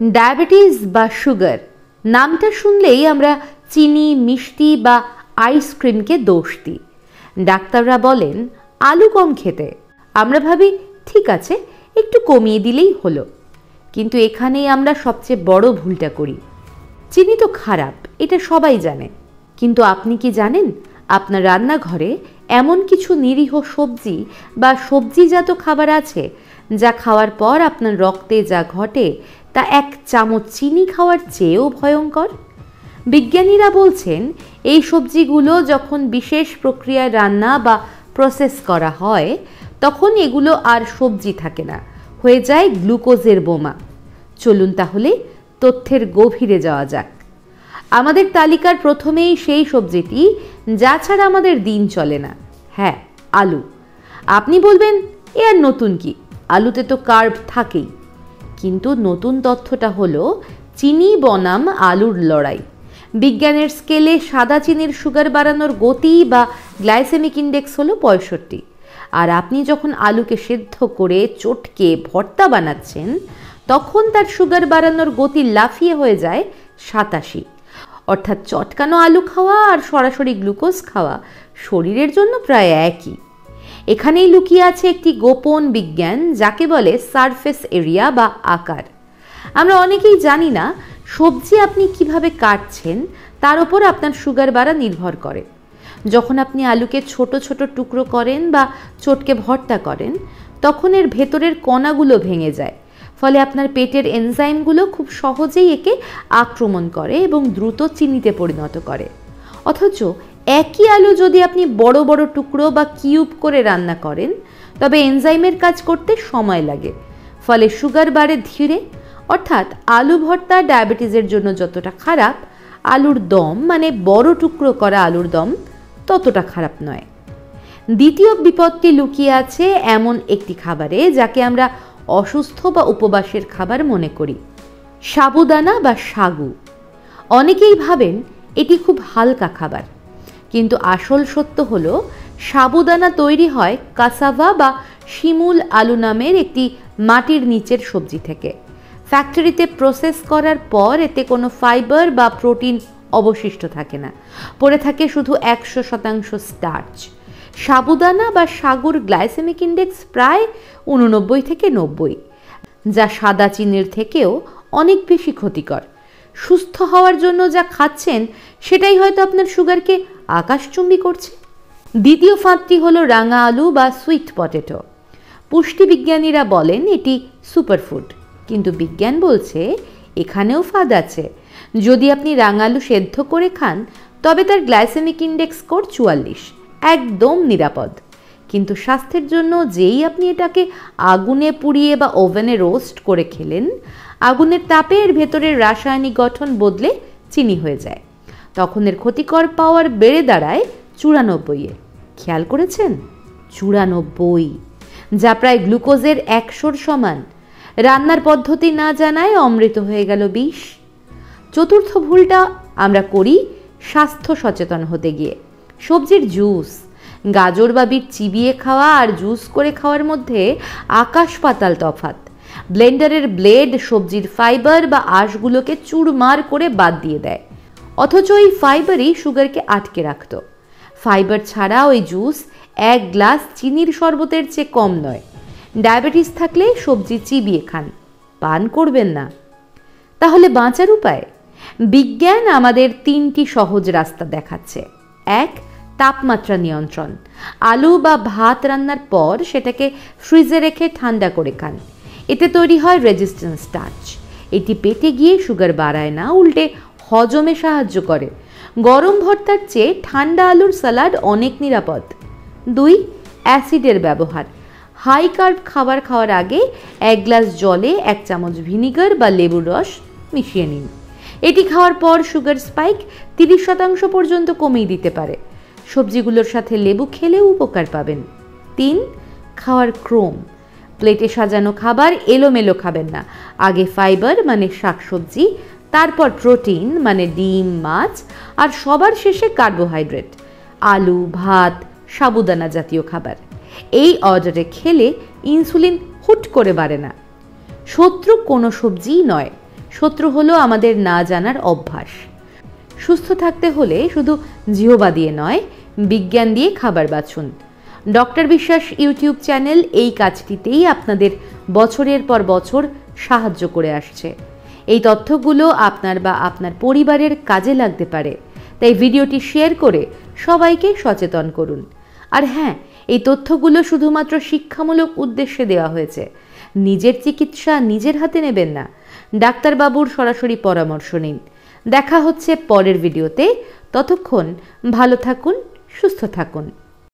Diabetes বা sugar নামটা শুনলেই আমরা চিনি, মিষ্টি বা আইসক্রিমকে দোষ দিই। ডাক্তাররা বলেন আলু কম খেতে। আমরা ভাবি ঠিক আছে, একটু কমিয়ে দিলেই হলো। কিন্তু এখানেই আমরা সবচেয়ে বড় ভুলটা করি। চিনি তো খারাপ, এটা সবাই জানে, কিন্তু আপনি কি জানেন আপনার রান্নাঘরে এমন কিছু নিরীহ সবজি বা সবজিজাত খাবার আছে যা খাওয়ার পর আপনার রক্তে যা ঘটে তা 1 চামচ চিনি খাওয়ার চেয়েও ভয়ঙ্কর। বিজ্ঞানীরা বলছেন এই সবজিগুলো যখন বিশেষ প্রক্রিয়ায় রান্না বা প্রসেস করা হয় তখন এগুলো আর সবজি থাকে না, হয়ে যায় গ্লুকোজের বোমা। চলুন তাহলে তথ্যের গভীরে যাওয়া যাক। আমাদের তালিকার প্রথমেই সেই সবজিটি যা ছাড়া আমাদের দিন চলে না, হ্যাঁ, আলু। আপনি বলবেন এ আর নতুন কি, আলুতে তো কার্ব থাকেই। কিন্তু নতুন তথ্যটা হলো চিনি বনাম আলুর লড়াই। বিজ্ঞানের স্কেলে সাদা চিনির সুগার বাড়ানোর গতি বা গ্লাইসেমিক ইন্ডেক্স হলো 65, আর আপনি যখন আলুকে সেদ্ধ করে চটকে ভর্তা বানাচ্ছেন তখন তার সুগার বাড়ানোর গতি লাফিয়ে হয়ে যায় 87। অর্থাৎ চটকানো আলু খাওয়া আর সরাসরি গ্লুকোজ খাওয়া শরীরের জন্য প্রায় একই। এখানেই লুকিয়ে আছে একটি গোপন বিজ্ঞান যাকে বলে সারফেস এরিয়া বা আকার। আমরা অনেকেই জানি না সবজি আপনি কিভাবে কাটছেন তার উপর আপনার সুগার বাড়া নির্ভর করে। যখন আপনি আলুকে ছোট ছোট টুকরো করেন বা চটকে ভর্তা করেন তখন এর ভেতরের কণাগুলো ভেঙে যায়, ফলে আপনার পেটের এনজাইমগুলো খুব সহজেই একে আক্রমণ করে এবং দ্রুত চিনিতে পরিণত করে। অথচ একই আলু যদি আপনি বড় বড় টুকরো বা কিউব করে রান্না করেন তবে এনজাইমের কাজ করতে সময় লাগে, ফলে সুগার বাড়ে ধীরে। অর্থাৎ আলু ভর্তা ডায়াবেটিসের জন্য যতটা খারাপ, আলুর দম মানে বড় টুকরো করা আলুর দম ততটা খারাপ নয়। দ্বিতীয় বিপদটি লুকিয়ে আছে এমন একটি খাবারে যাকে আমরা অসুস্থ বা উপবাসের খাবার মনে করি, সাবুদানা বা সাগু। অনেকেই ভাবেন এটি খুব হালকা খাবার, কিন্তু আসল সত্য হলো সাবুদানা তৈরি হয় কাসাভা বা শিমুল আলু নামের একটি মাটির নিচের সবজি থেকে। ফ্যাক্টরিতে প্রসেস করার পর এতে কোনো ফাইবার বা প্রোটিন অবশিষ্ট থাকে না, পড়ে থাকে শুধু 100% স্টার্চ। সাবুদানা বা সাগুর গ্লাইসেমিক ইন্ডেক্স প্রায় 89 থেকে 90, যা সাদা চিনির থেকেও অনেক বেশি ক্ষতিকর। সুস্থ হওয়ার জন্য যা খাচ্ছেন সেটাই হয়তো আপনার সুগারকে আকাশচুম্বী করছে। দ্বিতীয় ফাঁদটি হলো রাঙা আলু বা সুইট পটেটো। পুষ্টিবিজ্ঞানীরা বলেন এটি সুপারফুড, কিন্তু বিজ্ঞান বলছে এখানেও ফাঁদ আছে। যদি আপনি রাঙা আলু সেদ্ধ করে খান তবে তার গ্লাইসেমিক ইন্ডেক্স স্কোর 44, একদম নিরাপদ। কিন্তু স্বাস্থ্যের জন্য যেই আপনি এটাকে আগুনে পুড়িয়ে বা ওভেনে রোস্ট করে খেলেন, আগুনের তাপে এর ভেতরের রাসায়নিক গঠন বদলে চিনি হয়ে যায়। তখন এর ক্ষতিকর পাওয়ার বেড়ে দাঁড়ায় 94-এ। খেয়াল করেছেন? 94, যা প্রায় গ্লুকোজের 100-র সমান। রান্নার পদ্ধতি না জানায় অমৃত হয়ে গেল 20। চতুর্থ ভুলটা আমরা করি স্বাস্থ্য সচেতন হতে গিয়ে। সবজির জুস, গাজর বা বিট চিবিয়ে খাওয়া আর জুস করে খাওয়ার মধ্যে আকাশ পাতাল তফাৎ। ব্লেন্ডারের ব্লেড সবজির ফাইবার বা আঁশগুলোকে চুরমার করে বাদ দিয়ে দেয়, অথচ এই ফাইবারই সুগারকে আটকে রাখত। ফাইবার ছাড়া ওই জুস 1 গ্লাস চিনির শরবতের চেয়ে কম নয়। ডায়াবেটিস থাকলে সবজি চিবিয়ে খান, পান করবেন না। তাহলে বাঁচার উপায়? বিজ্ঞান আমাদের 3টি সহজ রাস্তা দেখাচ্ছে। 1, তাপমাত্রা নিয়ন্ত্রণ। আলু বা ভাত রান্নার পর সেটাকে ফ্রিজে রেখে ঠান্ডা করে খান। এতে তৈরি হয় রেজিস্ট্যান্স স্টার্চ। এটি পেটে গিয়ে সুগার বাড়ায় না, উল্টে হজমে সাহায্য করে। গরম ভর্তার চেয়ে ঠান্ডা আলুর সালাড অনেক নিরাপদ। 2, অ্যাসিডের ব্যবহার। হাই কার্ব খাবার খাওয়ার আগে 1 গ্লাস জলে 1 চামচ ভিনিগার বা লেবুর রস মিশিয়ে নিন। এটি খাওয়ার পর সুগার স্পাইক 30% পর্যন্ত কমিয়ে দিতে পারে। সবজিগুলোর সাথে লেবু খেলেও উপকার পাবেন। 3, খাওয়ার ক্রম। প্লেটে সাজানো খাবার এলোমেলো খাবেন না। আগে ফাইবার মানে শাকসবজি, তারপর প্রোটিন মানে ডিম, মাছ, আর সবার শেষে কার্বোহাইড্রেট, আলু, ভাত, সাবুদানা জাতীয় খাবার। এই অর্ডারে খেলে ইনসুলিন হুট করে বাড়ে না। শত্রু কোনো সবজিই নয়, শত্রু হলো আমাদের না জানার অভ্যাস। সুস্থ থাকতে হলে শুধু জিহবা দিয়ে নয়, বিজ্ঞান দিয়ে খাবার বাছুন। ডক্টর বিশ্বাস ইউটিউব চ্যানেল এই কাজটিতেই আপনাদের বছরের পর বছর সাহায্য করে আসছে। এই তথ্যগুলো আপনার বা আপনার পরিবারের কাজে লাগতে পারে, তাই ভিডিওটি শেয়ার করে সবাইকে সচেতন করুন। আর হ্যাঁ, এই তথ্যগুলো শুধুমাত্র শিক্ষামূলক উদ্দেশ্যে দেওয়া হয়েছে। নিজের চিকিৎসা নিজের হাতে নেবেন না, ডাক্তারবাবুর সরাসরি পরামর্শ নিন। দেখা হচ্ছে পরের ভিডিওতে। ততক্ষণ ভালো থাকুন, সুস্থ থাকুন।